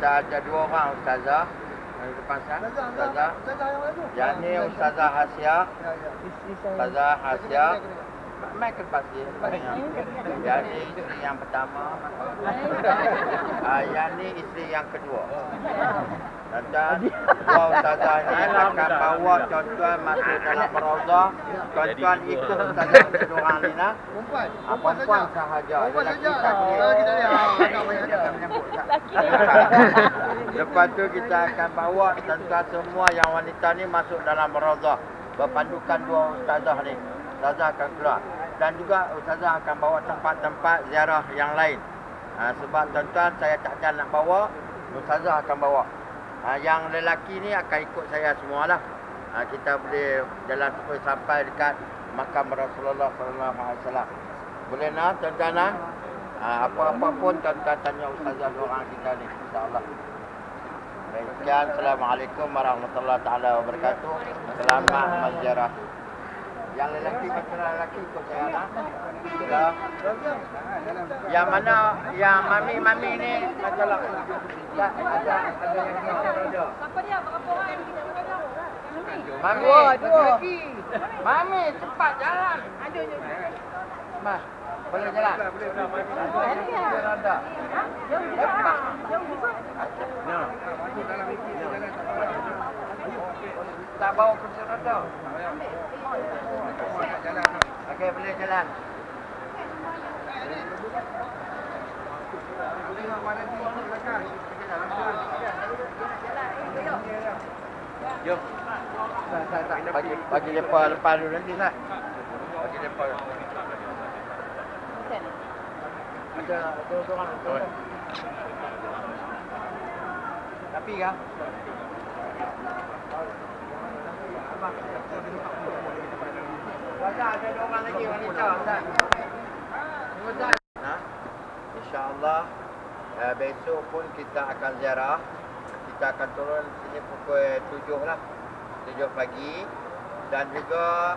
kita ada dua orang ustazah. Yang depan sana, ustazah. Yang ni Ustazah Hasya. Ustazah Hasya. Michael pasti. Yang ni isteri yang pertama. Yang ni isteri yang kedua. Dan dua ustazah ni akan bawa tuan-tuan masuk dalam Rauzah. Tuan-tuan ikut ustazah seorang ni lah. Perempuan sahaja. Lelaki tak boleh. Lepas tu kita akan bawa tuan-tuan semua yang wanita ni masuk dalam Rauzah. Berpandukan dua ustazah ni. Ustazah akan keluar. Dan juga ustazah akan bawa tempat-tempat ziarah yang lain. Sebab tuan-tuan saya tak ada nak bawa, ustazah akan bawa. Yang lelaki ni akan ikut saya semualah. Kita boleh jalan sampai dekat makam Rasulullah sallallahu alaihi wasallam. Boleh nak tuan-tuan nak? Apa-apa pun tuan-tuan tanya ustazah orang kita ni, insya-Allah. Baik, sekian. Assalamualaikum warahmatullahi taala wabarakatuh. Selamat menziarah. Yang lelaki macam lelaki ikut saya nak. Yang mana yang mami-mami ni masalah. Ya, ada yang ada. Siapa dia? Berapa orang yang kita ada? Mami, dua. Mami cepat jalan. Ada je. Mas, boleh jalan? Boleh. Ada. Jauh juga. No. Tak bawa kursi roda. Okey, boleh jalan. Jom. Bagi lepas dulu nanti nak. Bagi lepas. Ada orang tu. Tapi kan? Ada orang lagi wanita Ustaz. InsyaAllah besok pun kita akan ziarah. Kita akan turun sini pukul 7 lah. 7 pagi. Dan juga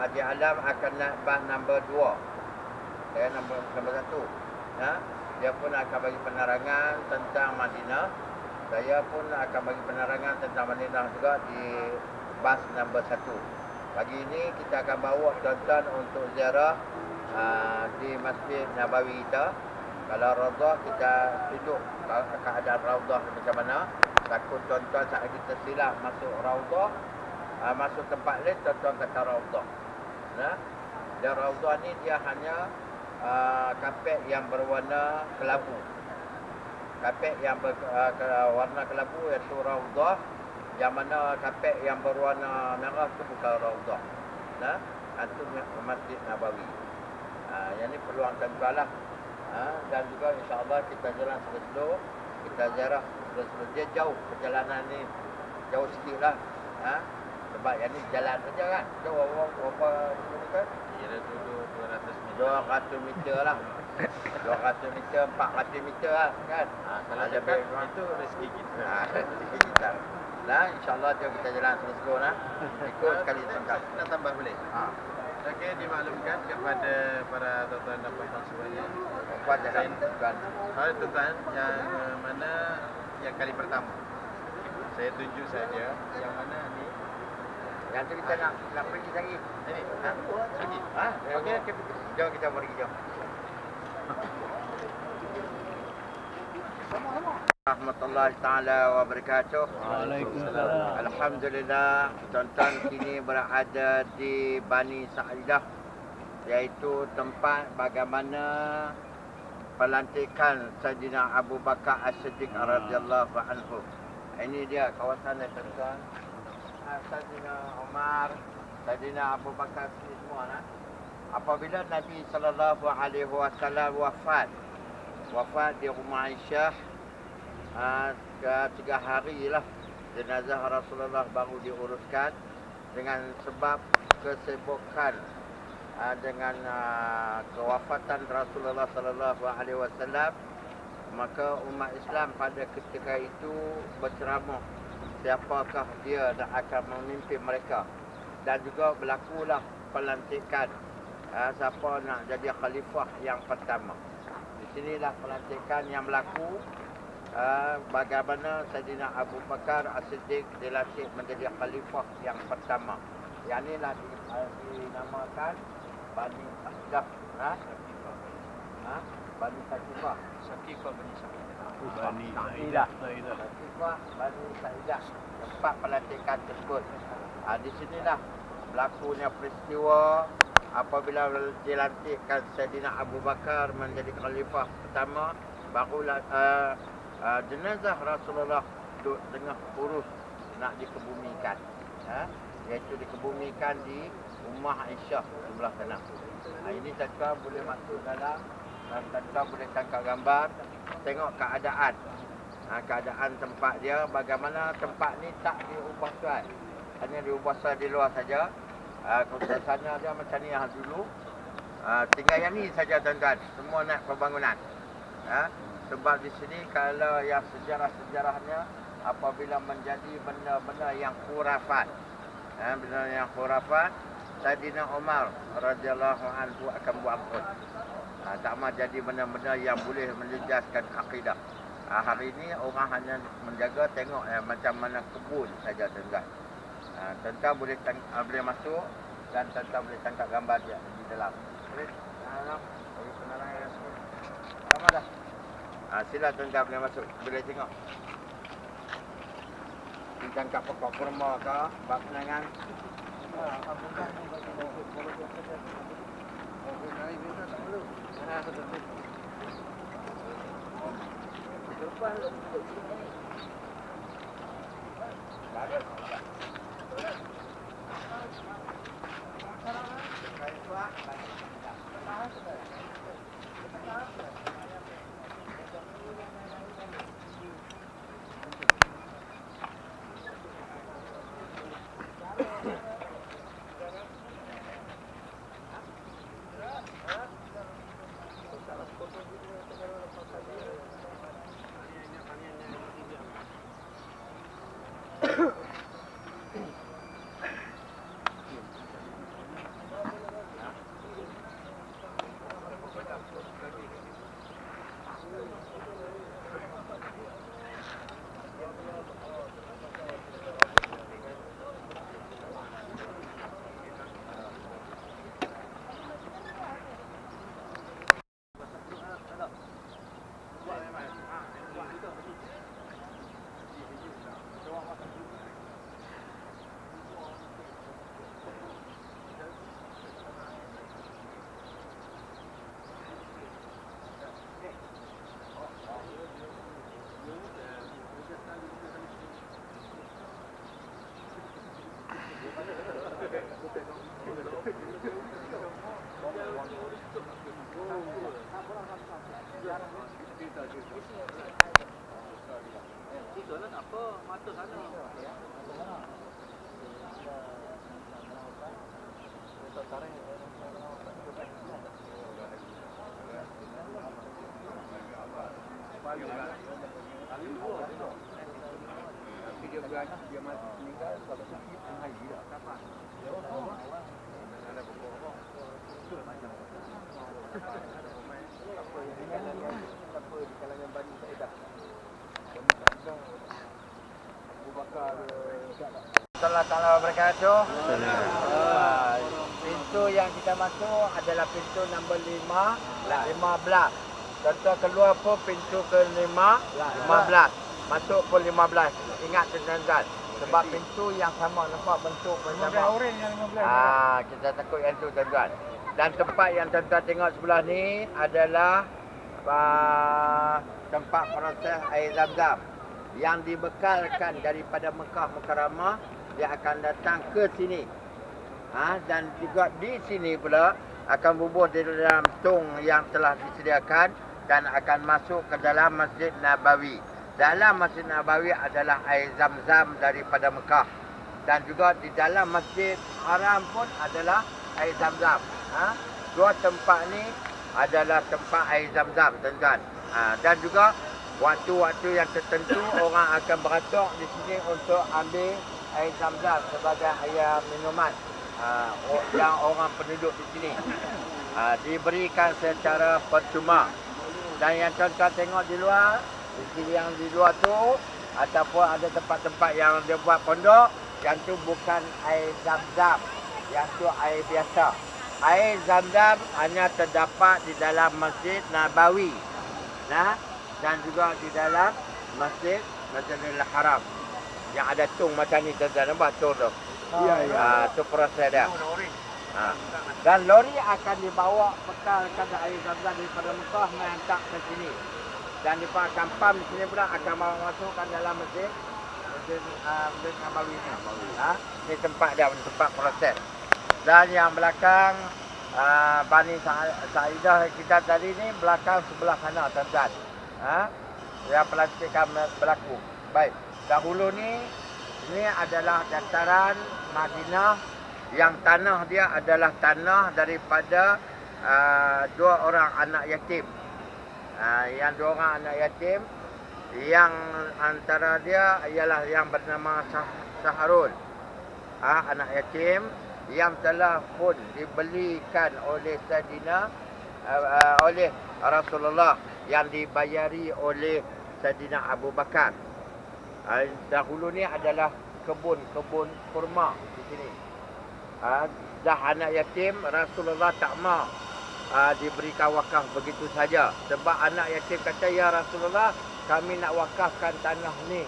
Haji Alam akan naik bas nombor 2. Nombor 1. Dia pun akan bagi penerangan tentang Madinah. Saya pun akan bagi penerangan tentang Madinah juga di bas nombor 1. Pagi ini kita akan bawa tuan-tuan untuk ziarah di Masjid Nabawi kita. Kalau Rauzah kita tunjuk keadaan Rauzah macam mana. Takut tuan-tuan saat lagi tersilap masuk Rauzah, masuk tempat lain tuan-tuan kata Rauzah. Dan Rauzah ni dia hanya kapet yang berwarna kelabu. Kapet yang berwarna kelabu iaitu Rauzah. Yang mana kapet yang berwarna merah tu bukan Rauzah. Itu Masjid Nabawi. Yang ni peluang tuan-tuan lah. Dan juga insya-Allah kita jalan slow-slow. Kita ziarah slow-slow. Dia jauh perjalanan ni. Jauh sikit lah. Sebab yang ni jalan saja kan. Jauh berapa kilometer? Kira dulu 200 meter. 200 meter lah. 200 meter, 400 meter lah kan. Kalau dekat itu rezeki kita. Rezeki kita. InsyaAllah kita jalan slow-slow lah. Ikut sekali tengah. Nak tambah boleh? Okey, dimaklumkan kepada para tuan-tuan dan puan-puan semuanya. Pada tuan. Tuan-tuan yang mana yang kali pertama. Saya tunjuk saja yang mana ni. Yang tu kita nak pergi lagi. Ini. Lagi. Okey, jom kita pergi jom. Rahmatullahi taala wabarakatuh. Waalaikumsalam. Alhamdulillah, tuan-tuan kini berada di Bani Sa'idah, iaitu tempat bagaimana pelantikan Sayyidina Abu Bakar As-Siddiq radhiyallahu anhu. Ini dia kawasan ni tuan-tuan. Sayyidina Umar, Sayyidina Abu Bakar As-Siddiq semua lah. Apabila Nabi sallallahu alaihi wasallam wafat di rumah Aisyah, 3 hari lah jenazah Rasulullah baru diuruskan dengan sebab kesibukan dengan kewafatan Rasulullah sallallahu alaihi wasallam. Maka umat Islam pada ketika itu berceramah siapakah dia yang akan memimpin mereka, dan juga berlakulah pelantikan siapa nak jadi khalifah yang pertama. Di sinilah pelantikan yang berlaku. bagaimana Saidina Abu Bakar As-Siddiq dilantik menjadi khalifah yang pertama. Yang inilah dinamakan Bani Ashdaf. Bani Sakifah. Bani Sa'idah. Sakifah, Bani Sa'idah. Tempat pelantikan tersebut. Di sinilah berlakunya peristiwa apabila dilantikkan Saidina Abu Bakar menjadi khalifah pertama, barulah jenazah Rasulullah duduk tengah urus nak dikebumikan. Iaitu dikebumikan di rumah Aisyah sebelah sana. Ini tuan boleh masuk dalam dan tuan boleh tangkap gambar, tengok keadaan. Keadaan tempat dia, bagaimana tempat ni tak diubah tuan. Hanya diubah di luar saja. Suasana dia macam ni yang dulu. Tinggal yang ni saja tuan-tuan. Semua nak pembangunan. Sebab di sini kalau yang sejarah-sejarahnya apabila menjadi benda-benda yang khurafat. Benda yang khurafat, Saidina Umar radhiyallahu anhu akan buat ampun. Tak mahu jadi benda-benda yang boleh menjejaskan akidah. Hari ini orang hanya menjaga tengok macam mana kebun saja tuan-tuan. Tuan-tuan boleh masuk dan tuan-tuan boleh tangkap gambar dia di dalam. Boleh? Bagi penerangan semua. Sama dah. Sila tuan-tuan boleh masuk. Boleh tengok. Tangkap pokok kurma ke, bab penangan. Dia mati meninggal satu kali hari dah. Kapan? Ada pokok. Apa di kalangan Bani Sa'idah. Abu Bakar Assalamualaikum wabarakatuh. Pintu yang kita masuk adalah pintu nombor 15. Contoh keluar pun pintu ke-5, 15. Masuk pun 15. Ingat tuan-tuan. Sebab pintu yang sama, nampak bentuk macam sama. 15 orang yang 15. Kita takut yang tu tuan-tuan. Dan tempat yang tuan-tuan tengok sebelah ni adalah tempat proses air Zam-Zam yang dibekalkan daripada Mekah Mukarramah. Dia akan datang ke sini. Dan juga di sini pula akan bubuh di dalam tong yang telah disediakan dan akan masuk ke dalam Masjid Nabawi. Dalam Masjid Nabawi adalah air Zam-Zam daripada Mekah. Dan juga di dalam Masjid Haram pun adalah air Zam-Zam. Dua tempat ni adalah tempat air Zam-Zam, tuan-tuan. Dan juga waktu-waktu yang tertentu orang akan beratur di sini untuk ambil air Zam-Zam sebagai air minuman yang orang penduduk di sini. Diberikan secara percuma. Dan yang tuan-tuan tengok di luar Di sini yang di luar tu ataupun ada tempat-tempat yang dia buat pondok, yang tu bukan air zam-zam. Yang tu air biasa. Air zam-zam hanya terdapat di dalam Masjid Nabawi. Nah, dan juga di dalam Masjidil Haram. Yang ada tung macam ni tuan-tuan, nampak tung tu? Ya, ya. Tu proses dia. Dan lori akan dibawa bekalkan air zam-zam daripada Mekah menghantar ke sini. Dan mereka akan pam di sini pula akan bawa masukkan dalam Masjid Nabawi ni. Ini tempat dia, tempat proses. Dan yang belakang Bani Sa'idah kita tadi ni belakang sebelah sana tuan-tuan. Yang pelantikan berlaku. Baik. Dahulu ni ini adalah dataran Madinah yang tanah dia adalah tanah daripada dua orang anak yatim. Yang dua orang anak yatim yang antara dia ialah yang bernama Saharul. Anak yatim yang telah pun dibelikan oleh Sayyidina oleh Rasulullah yang dibayari oleh Sayyidina Abu Bakar. Dahulu ni adalah kebun kurma di sini. Dah anak yatim, Rasulullah tak mau diberikan wakaf begitu saja. Sebab anak yatim kata, ya Rasulullah, kami nak wakafkan tanah ni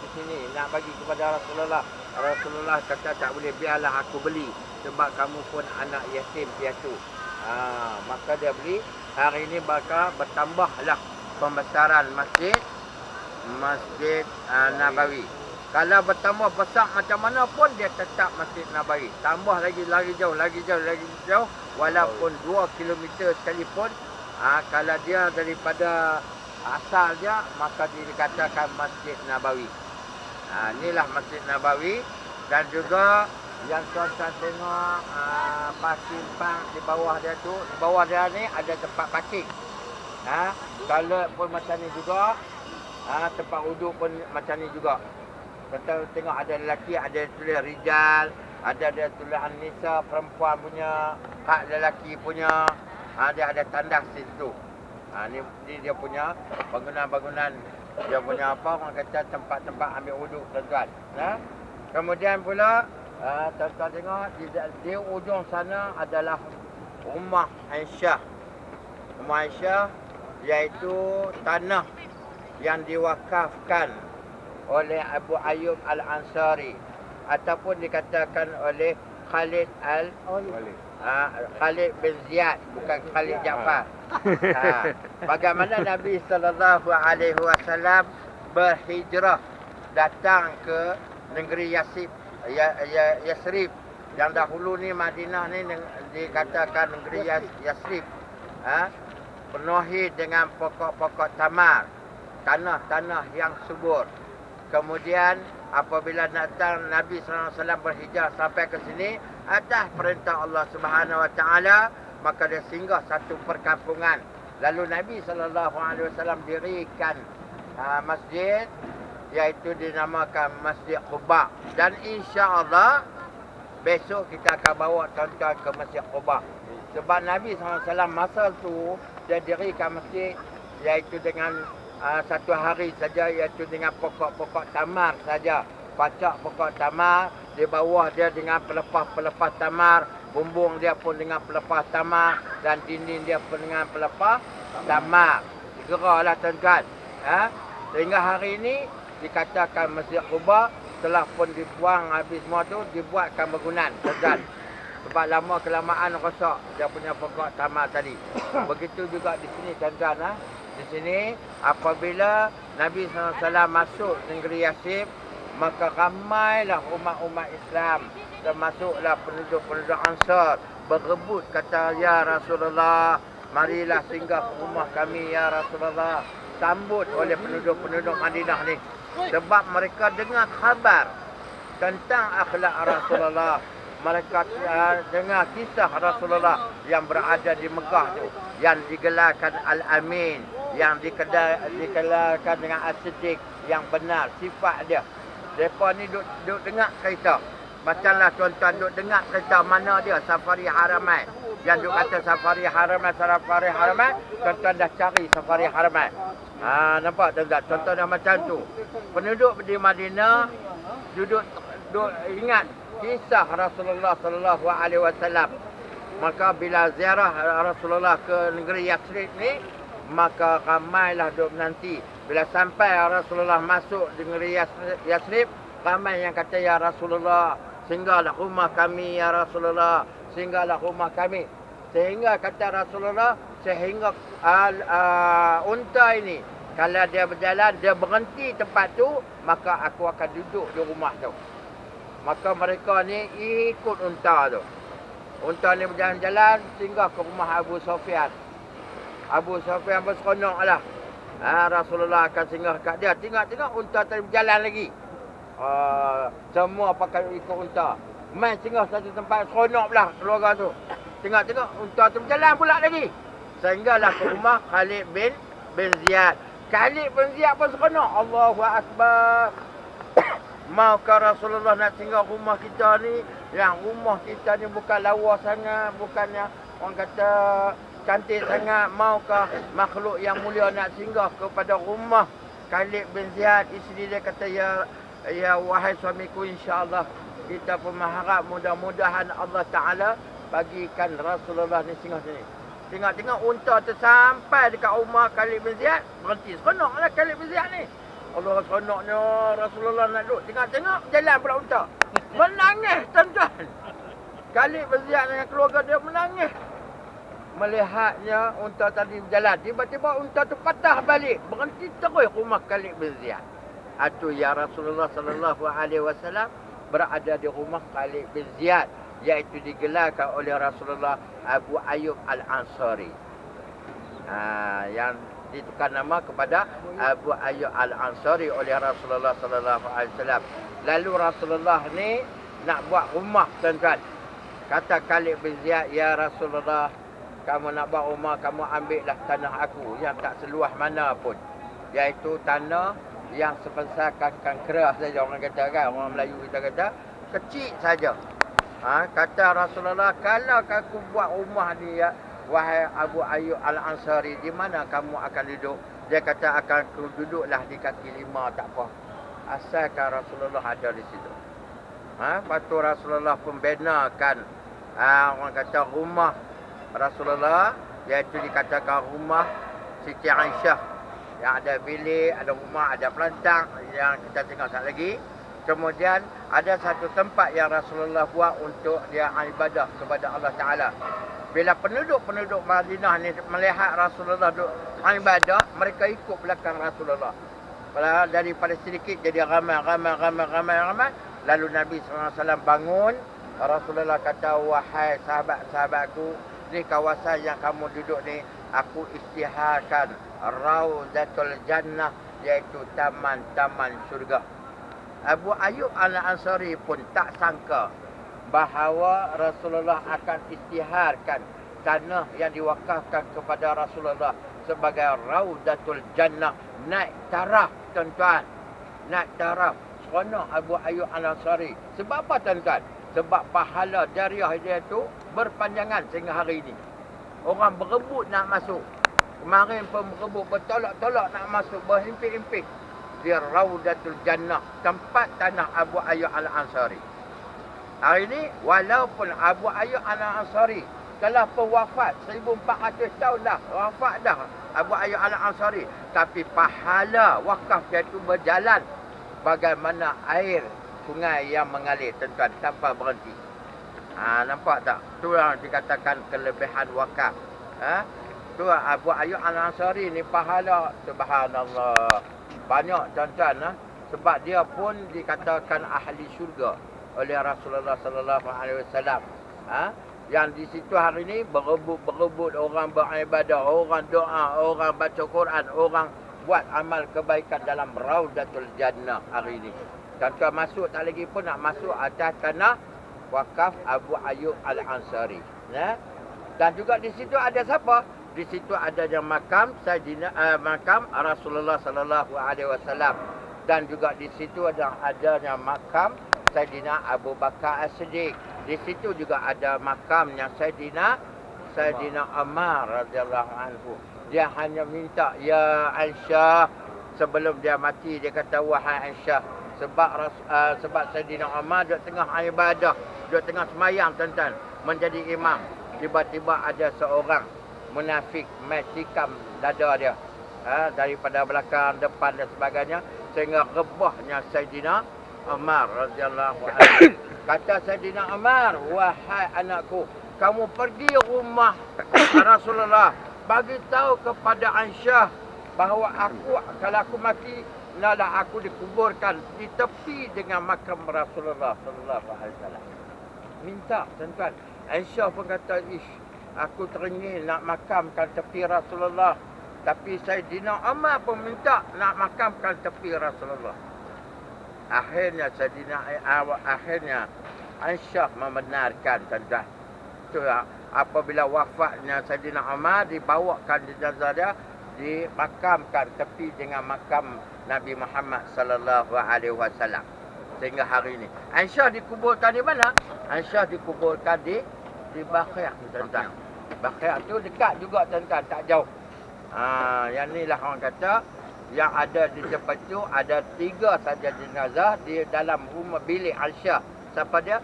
di sini, nak bagi kepada Rasulullah. Rasulullah kata tak boleh, biarlah aku beli. Sebab kamu pun anak yatim piatu. Maka dia beli. Hari ini bakal bertambahlah pembesaran Masjid Nabawi. Kalau bertambah besar macam mana pun dia tetap Masjid Nabawi. Tambah lagi jauh. Walaupun 2 kilometer sekalipun. Kalau dia daripada asal dia, maka dikatakan Masjid Nabawi. Inilah Masjid Nabawi. Dan juga yang tuan-tuan tengok parking di bawah dia tu. Di bawah dia ni ada tempat parking. Toilet pun macam ni juga. Tempat uduk pun macam ni juga. Tuan-tuan tengok ada lelaki, ada tulis rijal, ada tulis nisa, perempuan punya, hak lelaki punya. Dia ada tandas situ. Ni dia punya bangunan-bangunan. Dia punya apa, orang kata tempat-tempat ambil uduk tuan-tuan. Kemudian pula tuan-tuan tengok di ujung sana adalah rumah Aisyah. Rumah Aisyah iaitu tanah yang diwakafkan oleh Abu Ayyub Al-Ansari ataupun dikatakan oleh Khalid bin Ziyad, bukan Khalid Jaafar. Bagaimana Nabi SAW berhijrah datang ke negeri Yasrib. Yang dahulu ni Madinah ni dikatakan negeri Yasrib. Penuhi dengan pokok-pokok tamar, tanah-tanah yang subur. Kemudian apabila datang Nabi SAW berhijrah sampai ke sini atas perintah Allah Subhanahu Wa Taala, maka dia singgah satu perkampungan. Lalu Nabi SAW dirikan masjid, iaitu dinamakan Masjid Quba. Dan insya-Allah besok kita akan bawa tuan-tuan ke Masjid Quba. Sebab Nabi SAW masa tu dia dirikan masjid iaitu dengan satu hari saja, iaitu dengan pokok-pokok tamar saja. Pacak pokok tamar, di bawah dia dengan pelepah-pelepah tamar, bumbung dia pun dengan pelepah tamar, dan dinding dia pun dengan pelepah tamar. Segeralah tuan-tuan. Sehingga hari ini dikatakan Masjid Quba telah pun dibuang habis semua tu, dibuatkan bangunan tuan-tuan. Sebab lama kelamaan rosak dia punya pokok tamar tadi. Begitu juga di sini tuan-tuan. Di sini apabila Nabi SAW masuk negeri Yasrib, maka ramailah umat-umat Islam, termasuklah penduduk-penduduk Ansar, berebut kata, ya Rasulullah, marilah singgah ke rumah kami ya Rasulullah. Sambut oleh penduduk-penduduk Madinah ni. Sebab mereka dengar khabar tentang akhlak Rasulullah. Mereka dengar kisah Rasulullah yang berada di Mekah tu, yang digelarkan Al-Amin, yang digelarkan dengan As-Siddiq, yang benar sifat dia. Mereka ni duk dengar cerita. Macamlah tuan-tuan duk dengar cerita mana dia Safari Haramain. Yang duk kata safari haraman, tuan-tuan dah cari safari haraman. Nampak tuan-tuan? Contohnya macam tu. Penduduk di Madinah duduk ingat kisah Rasulullah sallallahu alaihi wasallam. Maka bila ziarah Rasulullah ke negeri Yathrib ni, maka ramailah duk menanti. Bila sampai Rasulullah masuk di negeri Yathrib, ramai yang kata, ya Rasulullah, singgahlah rumah kami, ya Rasulullah, singgahlah rumah kami. Sehingga kata Rasulullah, sehingga unta ini, kalau dia berjalan, dia berhenti tempat tu, maka aku akan duduk di rumah tu. Maka mereka ni ikut unta tu. Unta ni berjalan-jalan singgah ke rumah Abu Sufyan. Abu Sufyan berseronok lah. Rasulullah akan singgah kat dia. Tengok-tengok unta tadi berjalan lagi. Semua pakai ikut unta. Main singgah satu tempat, seronok pula keluarga tu. Tengok-tengok unta tu berjalan pula lagi. Sehinggalah ke rumah Khalid bin Ziyad. Khalid bin Ziyad pun seronok. Allahu Akbar. Maukah Rasulullah nak singgah rumah kita ni? Yang rumah kita ni bukan lawa sangat, bukannya orang kata cantik sangat. Maukah makhluk yang mulia nak singgah kepada rumah Khalid bin Ziyad? Isteri dia kata, ya wahai suamiku, insya-Allah kita pun mengharap mudah-mudahan Allah Ta'ala bagikan Rasulullah ni singgah sini. Tengok-tengok unta tu sampai dekat rumah Khalid bin Ziyad, berhenti. Seronoklah Khalid bin Ziyad ni. Allah, seronoknya Rasulullah nak duduk. Tengok-tengok jalan pula unta. Menangis tuan-tuan. Khalid bin Ziyad dengan keluarga dia menangis. Melihatnya unta tadi berjalan. Tiba-tiba unta tu patah balik. Berhenti terus rumah Khalid bin Ziyad. Itu ya Rasulullah sallallahu alaihi wasallam berada di rumah Khalid bin Ziyad, iaitu digelarkan oleh Rasulullah Abu Ayyub Al-Ansari. Yang ditukar nama kepada Abu Ayyub Al-Ansari oleh Rasulullah sallallahu alaihi wasallam. Lalu Rasulullah ni nak buat rumah tuan-tuan. Kata Khalid bin Ziyad, ya Rasulullah, kamu nak buat rumah, kamu ambillah tanah aku yang tak seluas mana pun. Iaitu tanah yang sebesar kangkang keras saja, orang kata kan, orang Melayu kita kata, kecil saja. Kata Rasulullah, kalau aku buat rumah ni, ya wahai Abu Ayyub Al-Ansari, di mana kamu akan duduk? Dia kata, akan duduklah di kaki lima, tak apa. Asalkan Rasulullah ada di situ. Lepas tu Rasulullah pun benakan orang kata rumah Rasulullah, iaitu dikatakan rumah Siti Aisyah. Yang ada bilik, ada rumah, ada pelantang yang kita tengok sekali lagi. Kemudian ada satu tempat yang Rasulullah buat untuk dia ibadah kepada Allah Ta'ala. Bila penduduk-penduduk Madinah ni melihat Rasulullah duduk ibadah, mereka ikut belakang Rasulullah. Daripada sedikit jadi ramai. Lalu Nabi SAW bangun. Rasulullah kata, wahai sahabat-sahabatku, ni kawasan yang kamu duduk ni, aku isytiharkan Raudatul Jannah, iaitu taman-taman syurga. Abu Ayyub Al-Ansari pun tak sangka bahawa Rasulullah akan isytiharkan tanah yang diwakafkan kepada Rasulullah sebagai Raudatul Jannah. Naik taraf tuan-tuan. Naik taraf. Seronok Abu Ayyub Al-Ansari. Sebab apa tuan-tuan? Sebab pahala jariah dia tu berpanjangan sehingga hari ini. Orang berebut nak masuk. Kemarin pun berebut, bertolak-tolak nak masuk, berhimpit-himpit di Raudatul Jannah, tempat tanah Abu Ayyub Al-Ansari. Hari ini, walaupun Abu Ayyub Al-Ansari telah pun wafat, 1400 tahun dah, wafat dah Abu Ayyub Al-Ansari, tapi pahala wakaf dia itu berjalan bagaimana air sungai yang mengalir, tuan-tuan, tanpa berhenti. Nampak tak? Itu yang dikatakan kelebihan wakaf. Tu Abu Ayyub Al-Ansari ni pahala, subhanallah, banyak tuan-tuan. Sebab dia pun dikatakan ahli syurga oleh Rasulullah sallallahu alaihi wasallam. Yang di situ hari ni berebut orang beribadah, orang doa, orang baca Quran, orang buat amal kebaikan dalam Raudatul Jannah hari ni. Tuan-tuan masuk tak lagi pun nak masuk atas tanah wakaf Abu Ayyub Al-Ansari. Dan juga di situ ada siapa? Di situ adanya makam makam Rasulullah sallallahu alaihi wasallam, dan juga di situ adanya makam Sayyidina Abu Bakar As-Siddiq. Di situ juga ada makamnya Sayyidina Sayyidina Ammar radhiyallahu anhu. Dia hanya minta, ya Aisyah, sebelum dia mati dia kata, wahai Aisyah, sebab Sayyidina Ammar duduk tengah ibadah, duduk tengah semayang tuan-tuan, menjadi imam. Tiba-tiba ada seorang munafik mai tikam dada dia, daripada belakang, depan dan sebagainya, sehingga rebahnya Sayyidina Ammar radhiyallahu anhu. Kata Sayyidina Ammar, wahai anakku, kamu pergi rumah Rasulullah, bagi tahu kepada Aisyah bahawa kalau aku mati, hendaklah aku dikuburkan di tepi dengan makam Rasulullah sallallahu alaihi wasallam. Minta tuan-tuan. Aisyah pun kata, aku teringin nak makamkan tepi Rasulullah. Tapi Sayyidina Ammar pun minta nak makamkan tepi Rasulullah. Akhirnya Aisyah membenarkan tuan-tuan. Itu apabila wafatnya Sayyidina Ammar, dibawakan jenazah dia, dimakamkan tepi dengan makam Nabi Muhammad sallallahu alaihi wasallam. Sehingga hari ini Aisyah dikuburkan di mana? Aisyah dikuburkan di Baqi', tuan-tuan. Baqi' tu dekat juga tuan-tuan, tak jauh. Yang inilah orang kata, yang ada di tempat tu ada 3 saja jenazah di dalam rumah bilik Aisyah. Siapa dia?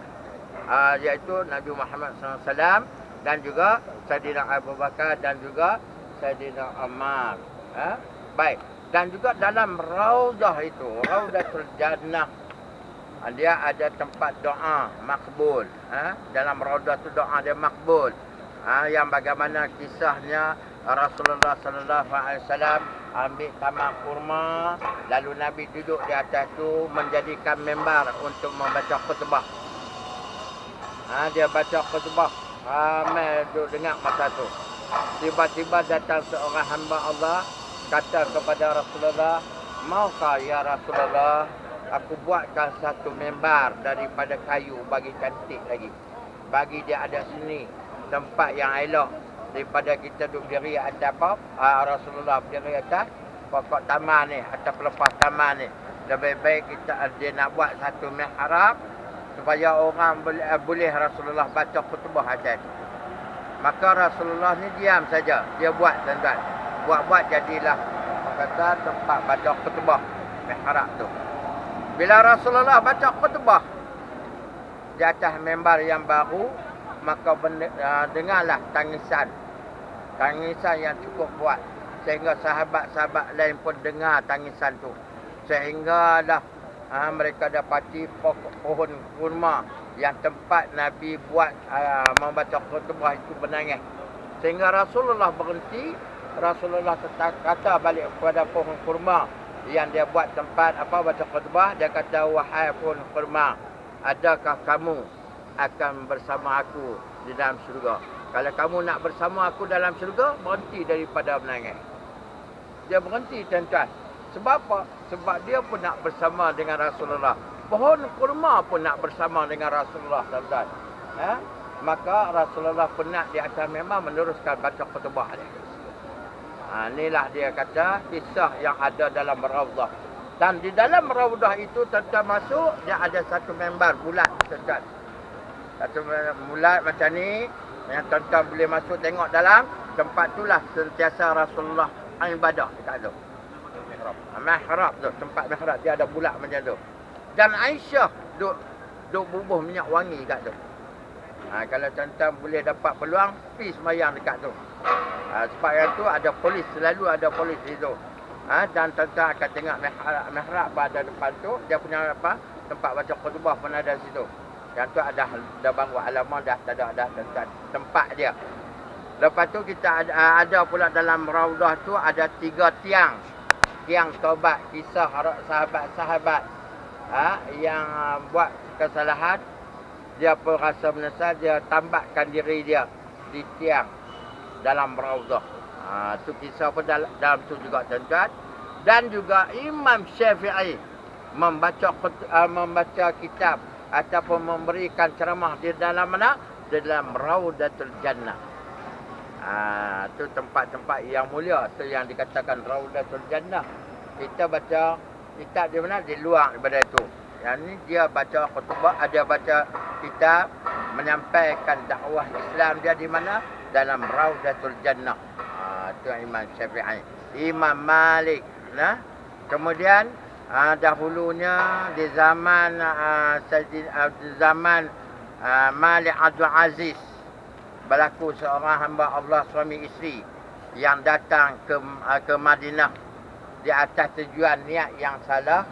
Iaitu Nabi Muhammad SAW dan juga Sayyidina Abu Bakar dan juga Sayyidina Ammar. Baik. Dan juga dalam Raudah itu, Raudatul Jannah, dia ada tempat doa makbul. Dalam Raudah tu doa dia makbul. Yang bagaimana kisahnya Rasulullah sallallahu alaihi wasallam ambil tamak kurma, lalu Nabi duduk di atas tu menjadikan mimbar untuk membaca khutbah. Dia baca khutbah, ramai duduk dengar masa tu. Tiba-tiba datang seorang hamba Allah, kata kepada Rasulullah, maukah ya Rasulullah, aku buatkan satu mimbar daripada kayu bagi cantik lagi. Bagi dia ada sini, tempat yang elok daripada kita duduk berdiri atas apa? Rasulullah berdiri atas pokok taman ni, atas pelepas taman ni. Lebih baik dia nak buat satu mihrab supaya orang boleh Rasulullah baca khutbah atas. Maka Rasulullah ni diam saja. Dia buat tuan-tuan. Buat-buat jadilah kata tempat baca khutbah mihrab tu. Bila Rasulullah baca khutbah di atas mimbar yang baru, maka dengarlah tangisan yang cukup kuat, sehingga sahabat-sahabat lain pun dengar tangisan tu, sehingga mereka dapati pohon kurma yang tempat Nabi buat membaca khutbah itu menangis, sehingga Rasulullah berhenti. Rasulullah kata balik kepada pohon kurma yang dia buat tempat baca khutbah. Dia kata, wahai pohon kurma, adakah kamu akan bersama aku di dalam syurga? Kalau kamu nak bersama aku dalam syurga, berhenti daripada menangis. Dia berhenti tuan-tuan. Sebab apa? Sebab dia pun nak bersama dengan Rasulullah. Pohon kurma pun nak bersama dengan Rasulullah tuan-tuan. Maka Rasulullah penat di atas memang meneruskan baca khutbah dia. Inilah dia kata kisah yang ada dalam Raudah. Dan di dalam Raudah itu tuan-tuan masuk, dia ada satu mimbar bulat tuan-tuan. Satu bulat macam ni, yang tuan-tuan boleh masuk tengok dalam tempat itulah sentiasa Rasulullah ibadah dekat tu. Mihrab tu, tempat mihrab dia ada bulat macam tu. Dan Aisyah duk bubuh minyak wangi kat tu. Kalau tuan-tuan boleh dapat peluang, pergi sembahyang dekat tu. Sebab yang tu ada polis, selalu ada polis di situ. Dan tuan-tuan akan tengok mihrab ada depan tu, dia punya tempat baca khutbah pun ada di situ. Yang tu ada baru halaman dah ada tempat dia. Lepas tu kita ada pula dalam Raudah tu ada 3 tiang taubat, kisah sahabat-sahabat yang buat kesalahan. Dia pun rasa menyesal, dia tambatkan diri dia di tiang dalam Raudah. Tu kisah pun dalam tu juga tuan-tuan. Dan juga Imam Syafi'i membaca kitab ataupun memberikan ceramah di dalam mana? Di dalam Raudatul Jannah. Itu tempat-tempat yang mulia, tu yang dikatakan Raudatul Jannah. Kita baca kitab di mana? Di luar daripada itu. Yang ni dia baca khutbah, ada baca kitab menyampaikan dakwah Islam dia di mana? dalam Raudatul Jannah. Itu Imam Syafi'i. Imam Malik, nah. Kemudian dahulunya di zaman Malik Abdul Aziz, berlaku seorang hamba Allah suami isteri yang datang ke Madinah di atas tujuan niat yang salah,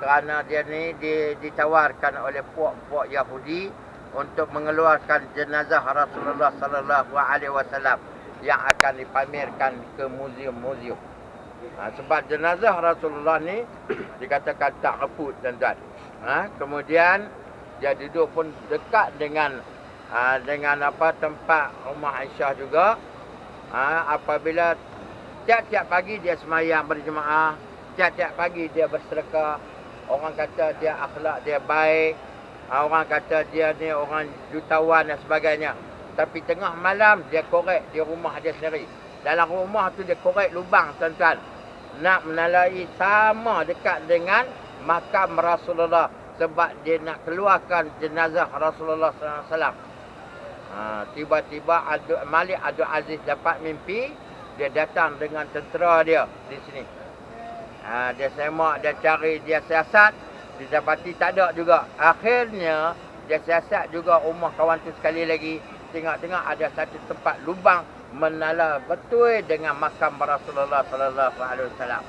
kerana dia ni ditawarkan oleh puak-puak Yahudi untuk mengeluarkan jenazah Rasulullah sallallahu alaihi wasallam yang akan dipamerkan ke muzium-muzium. Sebab jenazah Rasulullah ni dikatakan tak reput, tuan-tuan. Kemudian dia duduk pun dekat dengan tempat rumah Aisyah juga. Apabila tiap-tiap pagi dia sembahyang berjemaah, tiap-tiap pagi dia bersedekah. Orang kata dia akhlak dia baik, orang kata dia ni orang jutawan dan sebagainya. Tapi tengah malam dia korek di rumah dia sendiri. Dalam rumah tu dia korek lubang, tuan-tuan. Nak menalai sama dekat dengan makam Rasulullah, sebab dia nak keluarkan jenazah Rasulullah SAW. Tiba-tiba Malik Abdul Aziz dapat mimpi, dia datang dengan tentera dia di sini. Dia semak, dia cari, dia siasat, dia dapati tak ada juga. Akhirnya dia siasat juga rumah kawan tu sekali lagi. Tengok-tengok ada satu tempat lubang menala betul dengan makam Rasulullah sallallahu alaihi wasallam.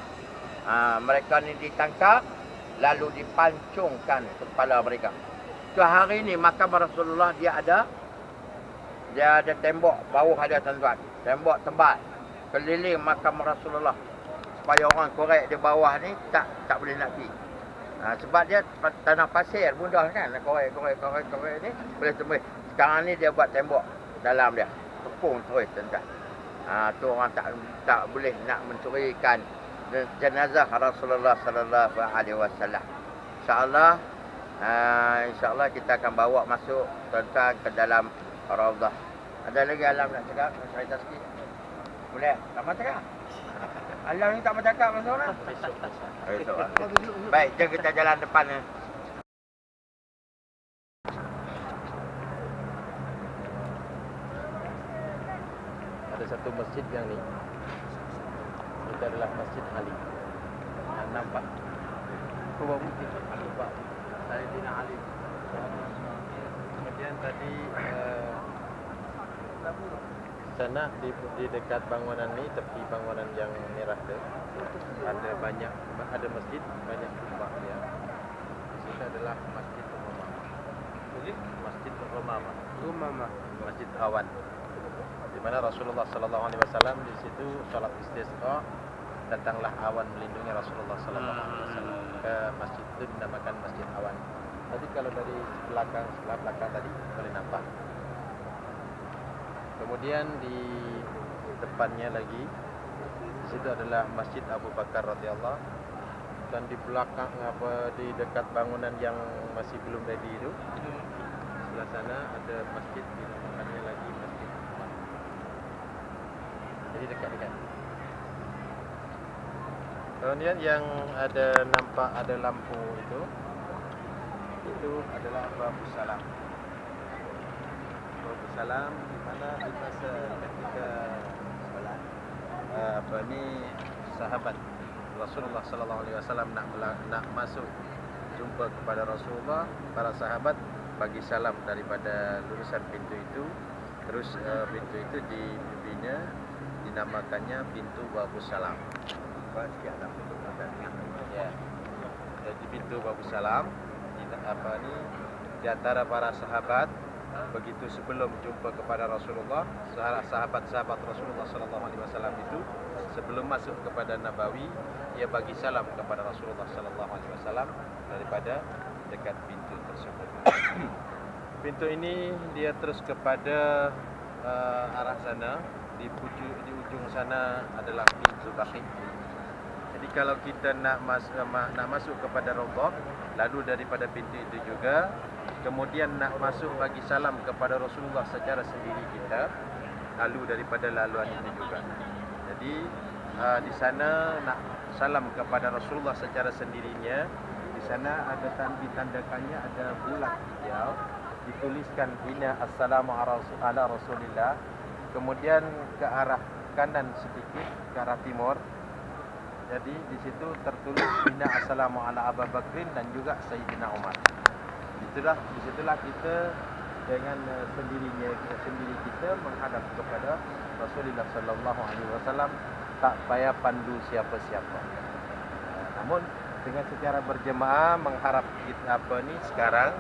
Mereka ni ditangkap lalu dipancungkan kepala mereka. Tu hari ni makam Rasulullah dia ada tembok, bawah ada, tuan-tuan. Tembok tebal keliling makam Rasulullah supaya orang korek di bawah ni tak boleh nak pergi. Sebab dia tanah pasir, mudah kan nak korek ni boleh tembus. Sekarang ni dia buat tembok dalam dia. Tepung terus, tuan-tuan. Tu orang tak boleh nak mencurikan jenazah Rasulullah sallallahu alaihi wasallam. Insya-Allah kita akan bawa masuk, tuan-tuan, ke dalam Raudhah. Ada lagi Alam nak cakap? Nak cerita sikit? Boleh? Tak mahu cakap? Alam ni tak mahu cakap masa orang? Besok. Baik, jom kita jalan depan ni. Ada satu masjid yang ni. Itu adalah Masjid Ali. Yang nampak. Kubah Bukit Ali Pak. Sayyidina Ali. Kemudian tadi sana di dekat bangunan ni, tepi bangunan yang merah tu, ada masjid, banyak kubah dia. Di sini adalah Masjid Umamah. Masjid Umamah. Masjid Awan. Di mana Rasulullah sallallahu alaihi wasallam di situ salat istisqa, datanglah awan melindungi Rasulullah sallallahu alaihi wasallam. Ke masjid itu dinamakan Masjid Awan. Tadi kalau dari sebelah belakang tadi boleh nampak. Kemudian di depannya lagi, di situ adalah Masjid Abu Bakar radhiyallahu, dan di belakang di dekat bangunan yang masih belum ready itu, sebelah sana ada masjid, di depannya lagi Masjid Umar. Jadi dekat-dekat. Kemudian yang nampak ada lampu itu adalah Babu Salam. Babu Salam di mana di masa ketika solat sahabat Rasulullah sallallahu alaihi wasallam nak masuk jumpa kepada Rasulullah, para sahabat bagi salam daripada lulusan pintu itu. Terus pintu itu dinamakannya pintu Babu Salam. Ya. Jadi pintu Babu Salam di antara para sahabat, begitu sebelum jumpa kepada Rasulullah, sahabat-sahabat Rasulullah sallallahu alaihi wasallam itu sebelum masuk kepada Nabawi, ia bagi salam kepada Rasulullah sallallahu alaihi wasallam daripada dekat pintu tersebut. Pintu ini dia terus kepada arah sana, di ujung sana adalah pintu Baqi. Jadi kalau kita nak masuk kepada Raudhah, lalu daripada pintu itu juga, kemudian nak masuk bagi salam kepada Rasulullah secara sendiri kita, lalu daripada laluan itu juga. Jadi di sana nak salam kepada Rasulullah secara sendirinya, di sana ada ditandakannya, ada bulat hijau, dituliskan Inna Assalamu ala Rasulillah. kemudian ke arah kanan sedikit, ke arah timur. Jadi di situ tertulis bina assalamu ala Abu Bakrin dan juga Sayyidina Umar. Disitulah kita dengan sendiri kita menghadap kepada Rasulullah sallallahu alaihi wasallam, tak payah pandu siapa-siapa. Namun dengan secara berjemaah mengharap kita sekarang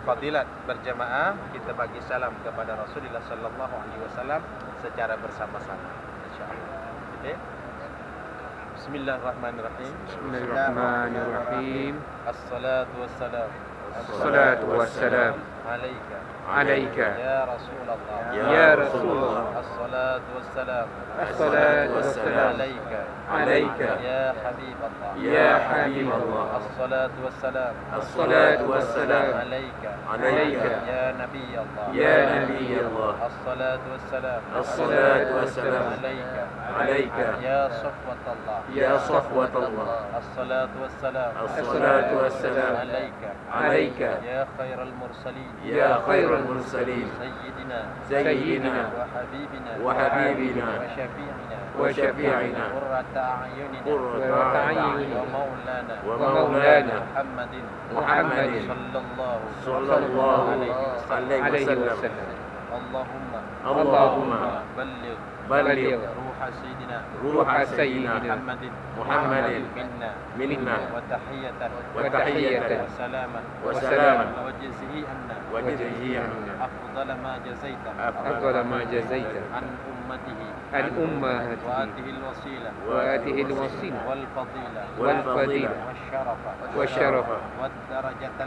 fadilat berjemaah kita bagi salam kepada Rasulullah sallallahu alaihi wasallam secara bersama-sama insyaallah. Okey. Bismillahirrahmanirrahim. Bismillahirrahmanirrahim. Assalatu wassalam. Assalatu wassalam alaika ya Rasulullah. Ya Rasulullah. Assalatu wassalam. Assalatu wassalam alaika ya Habiballah. Ya Habiballah. Assalatu wassalam. Assalatu wassalam alaika ya Nabiyallah. Ya Nabiyallah. Assalatu wassalam. Assalatu wassalam alaika ya Safwatallah. Ya Safwatallah. Assalatu wassalam. Assalatu wassalam alaika ya khairal mursalin. Ya khairal mursalin. Sayyidina wa habibina wa syafi'ina qurrata a'yunina wa maulana Muhammadin sallallahu alaihi wasallam. Allahumma balligh ruha sayyidina Muhammadin minna wa tahiyatan wa salaman wajzihi anna afdala ma jazaita an ummatihi وآته الوسيلة والفضيلة والشرف والدرجة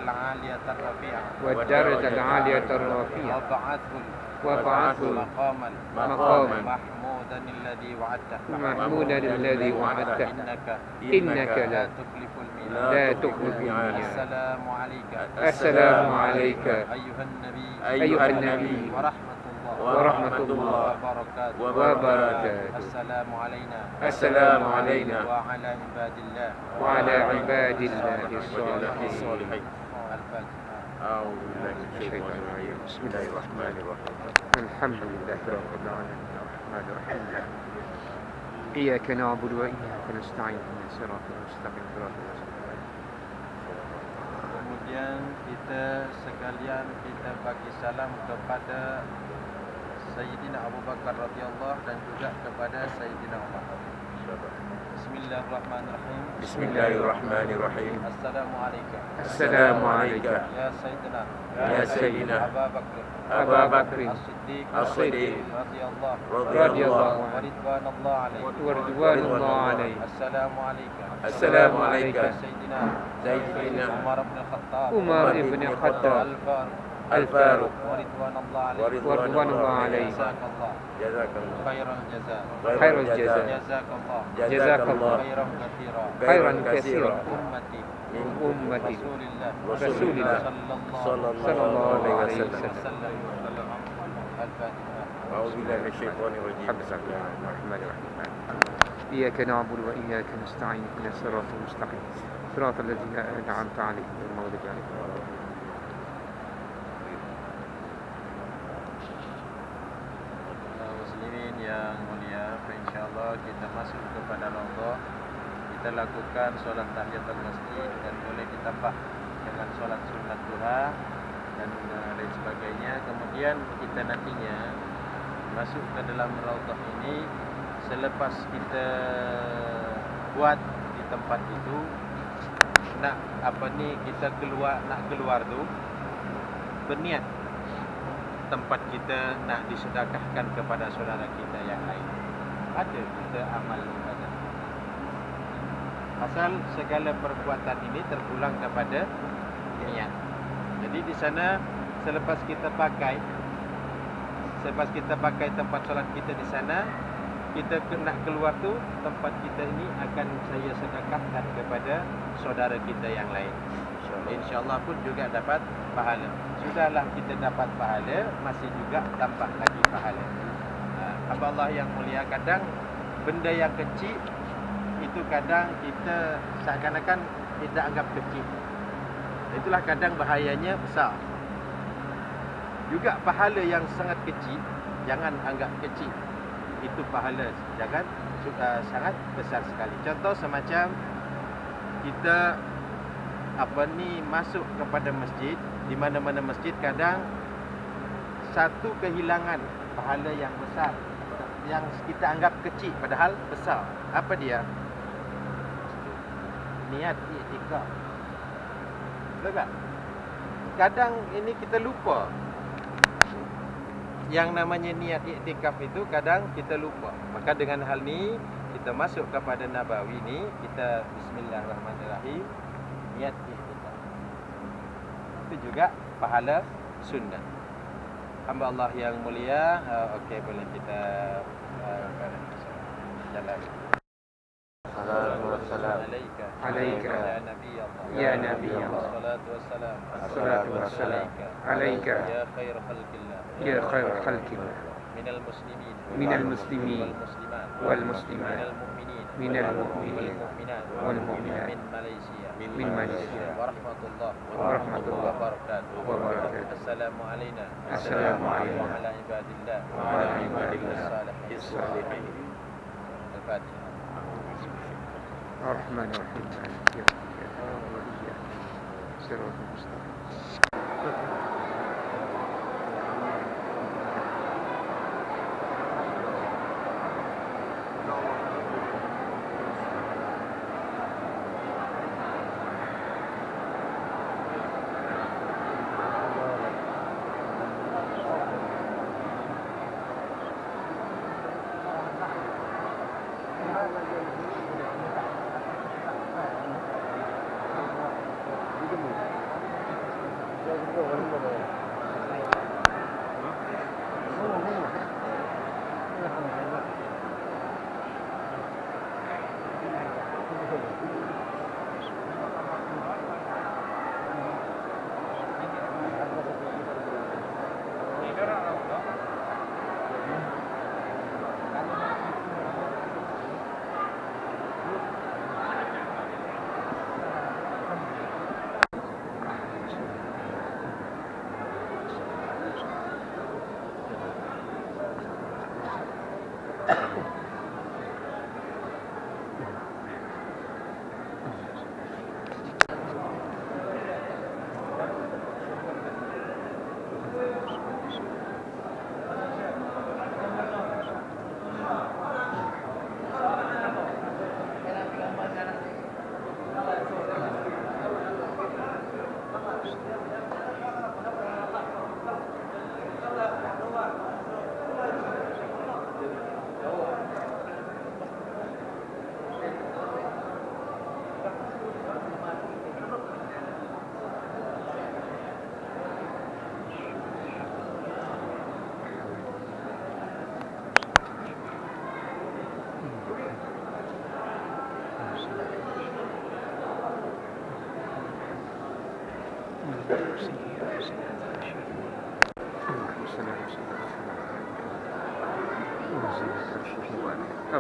العالية الرفيعة وابعثه مقاما محمودا الذي وعدته إنك لا تخلف الميعاد. السلام عليك أيها النبي ورحمة الله وبركاته. السلام علينا وعلى عباد الله الصالحين. أعوذ بالله من الشيطان الرجيم. بسم الله الرحمن الرحيم. الحمد لله رب العالمين الرحمن الرحيم. إياك نعبد وإياك نستعين اهدنا الصراط المستقيم صراط الذين Kemudian kita sekalian kita bagi salam kepada Sayyidina Abu Bakar radhiyallahu dan juga kepada Sayyidina Umar. Bismillahirrahmanirrahim. Bismillahirrahmanirrahim. Assalamualaikum. Assalamualaikum. Ya Sayyidina Abu Bakr As-Siddiq radhiyallahu wa ridwanullah alaihi. Assalamualaikum. Sayyidina Umar ibn Khattab Al-Faruq ورضوان عليه. جزاك الله خير الجزاء. جزاك الله خيرا كثيرا من أمتي رسول الله صلى الله عليه وسلم. أعوذ بالله من الشيطان الرجيم. بسم الله الرحمن الرحيم. إياك نعبد وإياك نستعين اهدنا الصراط المستقيم صراط الذين أنعمت عليهم غير المغضوب عليهم ولا الضالين. Yang mulia, insyaallah kita masuk kepada Allah. Kita lakukan solat tahiyatul masjid dan boleh ditambah dengan solat sunat duha dan lain sebagainya. Kemudian kita nantinya masuk ke dalam raudhah ini selepas kita buat di tempat itu kita keluar tu berniat tempat kita nak disedekahkan kepada saudara kita yang lain. Ada kita amal ibadah. Asal segala perbuatan ini terpulang kepada niat. Jadi di sana selepas kita pakai tempat solat kita di sana, kita nak keluar tu tempat kita ini akan saya sedekahkan kepada saudara kita yang lain. InsyaAllah pun juga dapat pahala. Sudahlah kita dapat pahala, masih juga tambah lagi pahala. Hamba Allah yang mulia, kadang benda yang kecil itu kadang kita seakan-akan kita anggap kecil. Itulah kadang bahayanya besar. Juga pahala yang sangat kecil jangan anggap kecil. Itu pahala jangan sangat besar sekali. Contoh semacam kita masuk kepada masjid, di mana-mana masjid kadang satu kehilangan pahala yang besar yang kita anggap kecil padahal besar. Apa dia? Niat i'tikaf. Betul tak? Kadang ini kita lupa. Yang namanya niat i'tikaf itu kadang kita lupa. Maka dengan hal ni kita masuk kepada Nabawi ni, kita bismillahirrahmanirrahim, niat i'tikaf. Itu juga pahala sunnah. Hamba Allah yang mulia, okey, boleh kita jalan. Assalamualaikum Alaika ya Nabi Allah. Ya Nabi Allah. Assalatu wassalam. Assalatu wassalam alaika Ya khair khalqillah. ya khair khalqillah Minal muslimin. minal muslimin Wal muslimat. wal muslimat Minal mu'minin. minal mu'minin Wal mu'minat. wal mu'minat Min Malaysia. min Malaysia Wa rahmatullah. wa rahmatullah wa barakatuh. wa barakatuh. Assalamu alayna. Assalamu alayna. Wa ala ibadillah. wa ala ibadillah As-salihin. Al-Fatihah. الرحمن الرحيم مالك يوم الدين وإياك صراط المستقيم.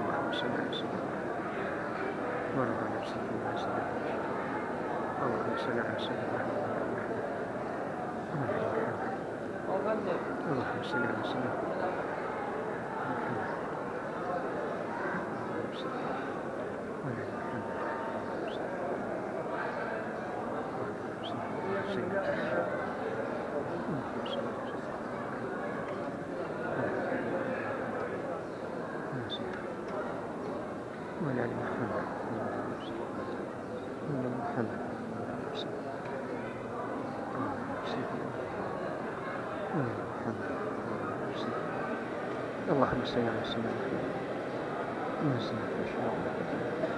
اللهم صل على سيدنا محمد وعلى آل سيدنا محمد. اللهم صل على سيدنا محمد. اللهم صل على سيدنا وعلى آل محمد وعلى محمد اللهم صل على سيدنا محمد.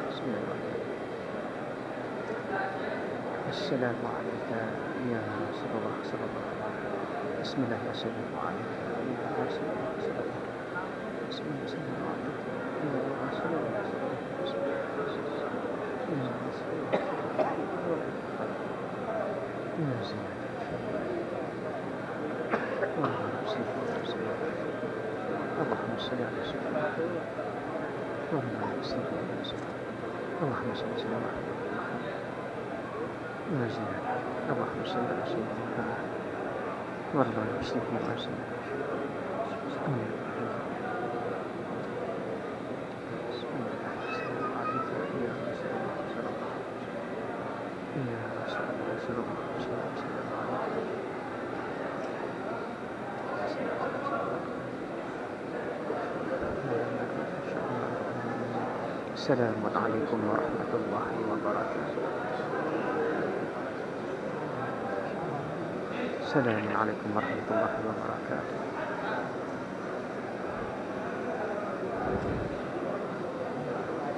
بسم الله. السلام عليك يا رسول الله صلى الله عليه وسلم. بسم الله السلام عليك يا رسول الله صلى الله عليه وسلم. بسم الله السلام عليك يا رسول الله صلى الله عليه وسلم. اللهم صل على سيدنا محمد. اللهم صل على سيدنا محمد. اللهم صل على سيدنا محمد. اللهم صل على سيدنا محمد. وارض عن المسلمين وعن Ya Rasulullah sallallahu alaihi wasallam. Assalamualaikum warahmatullahi wabarakatuh. Assalamualaikum warahmatullahi wabarakatuh.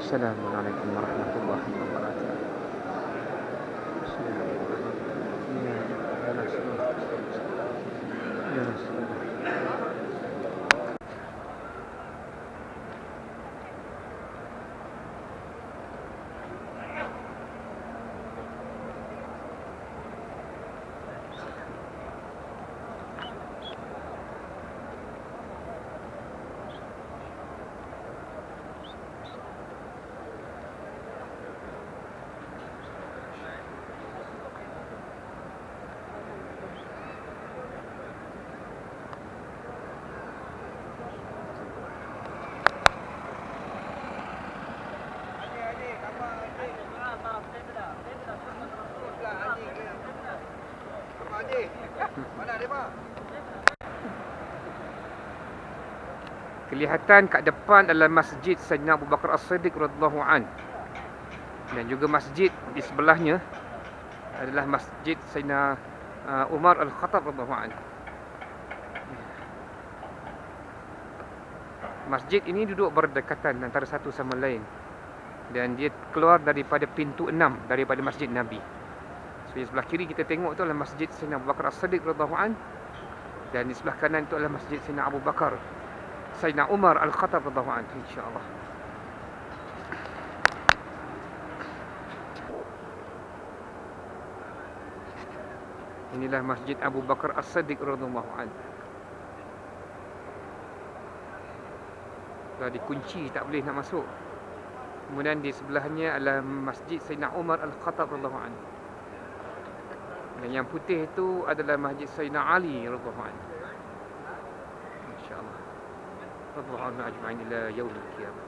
Assalamualaikum warahmatullahi wabarakatuh. Ya Rasulullah. Ya Rasulullah. Kelihatan kat depan adalah masjid Sayyidina Abu Bakar As-Siddiq radhiyallahu an. Dan juga masjid di sebelahnya adalah masjid Sayyidina Umar Al-Khattab radhiyallahu an. Masjid ini duduk berdekatan antara satu sama lain. Dan dia keluar daripada pintu 6 daripada Masjid Nabi. So di sebelah kiri kita tengok tu adalah masjid Sayyidina Abu Bakar As-Siddiq radhiyallahu an. Dan di sebelah kanan itu adalah masjid Sayyidina Abu Bakar Sayyidina Umar Al-Khattab radhiyallahu anhu, insya-Allah. Inilah Masjid Abu Bakar As-Siddiq radhiyallahu anhu. Dah dikunci, tak boleh nak masuk. Kemudian di sebelahnya adalah Masjid Sayyidina Umar Al-Khattab radhiyallahu anhu. Dan yang putih itu adalah Masjid Sayyidina Ali radhiyallahu anhu. Insya-Allah. رضي الله عنهم أجمعين إلى يوم القيامة.